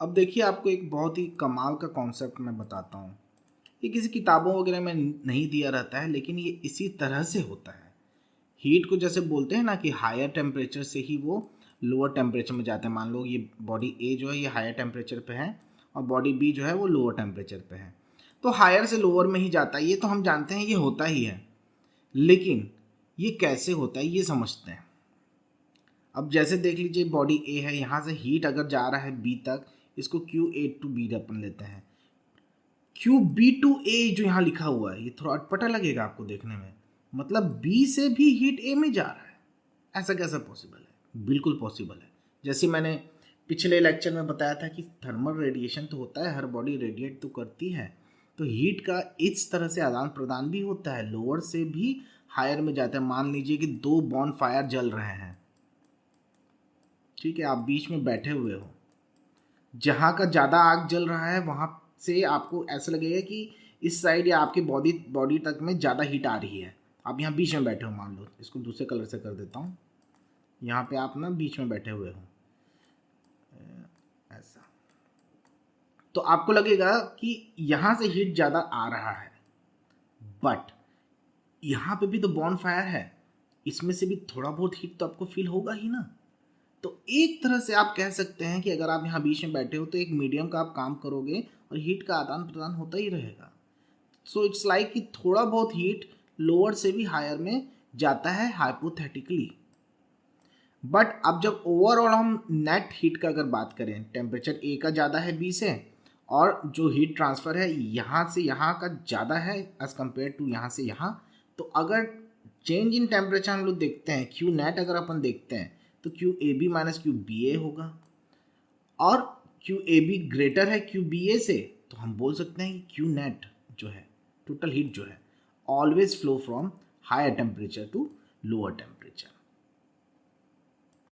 अब देखिए, आपको एक बहुत ही कमाल का कॉन्सेप्ट मैं बताता हूँ। ये किसी किताबों वगैरह में नहीं दिया रहता है, लेकिन ये इसी तरह से होता है। हीट को जैसे बोलते हैं ना कि हायर टेम्परेचर से ही वो लोअर टेम्परेचर में जाता है। मान लो ये बॉडी ए जो है ये हायर टेम्परेचर पे है और बॉडी बी जो है वो लोअर टेम्परेचर पे है, तो हायर से लोअर में ही जाता है। ये तो हम जानते हैं, ये होता ही है। लेकिन ये कैसे होता है ये समझते हैं। अब जैसे देख लीजिए, बॉडी ए है, यहाँ से हीट अगर जा रहा है बी तक, इसको क्यू ए टू बी अपन लेते हैं। क्यू बी टू ए जो यहाँ लिखा हुआ है, ये थोड़ा अटपटा लगेगा आपको देखने में। मतलब बी से भी हीट ए में जा रहा है। ऐसा कैसा पॉसिबल है? बिल्कुल पॉसिबल है। जैसे मैंने पिछले लेक्चर में बताया था कि थर्मल रेडिएशन तो होता है, हर बॉडी रेडिएट तो करती है, तो हीट का इस तरह से आदान प्रदान भी होता है, लोअर से भी हायर में जाता है। मान लीजिए कि दो बॉन फायर जल रहे हैं, ठीक है, आप बीच में बैठे हुए हो, जहाँ का ज़्यादा आग जल रहा है वहाँ से आपको ऐसा लगेगा कि इस साइड या आपके बॉडी बॉडी तक में ज़्यादा हीट आ रही है। आप यहाँ बीच में बैठे हो, मान लो इसको दूसरे कलर से कर देता हूँ। यहाँ पे आप ना बीच में बैठे हुए हो ऐसा, तो आपको लगेगा कि यहाँ से हीट ज़्यादा आ रहा है, बट यहाँ पे भी तो बॉन फायर है, इसमें से भी थोड़ा बहुत हीट तो आपको फील होगा ही ना। तो एक तरह से आप कह सकते हैं कि अगर आप यहाँ बीच में बैठे हो तो एक मीडियम का आप काम करोगे और हीट का आदान प्रदान होता ही रहेगा। सो इट्स लाइक कि थोड़ा बहुत हीट लोअर से भी हायर में जाता है हाइपोथेटिकली। बट अब जब ओवरऑल हम नेट हीट का अगर बात करें, टेम्परेचर ए का ज़्यादा है बी से, और जो हीट ट्रांसफ़र है यहाँ से यहाँ का ज़्यादा है एज कम्पेयर टू यहाँ से यहाँ, तो अगर चेंज इन टेम्परेचर हम लोग देखते हैं, क्यू नेट अगर अपन देखते हैं, तो Q A B minus Q B A होगा। और क्यू ए बी ग्रेटर है क्यू बी ए से, तो हम बोल सकते हैं कि क्यू नेट जो है, टोटल हीट जो है, always flow from higher temperature to lower temperature.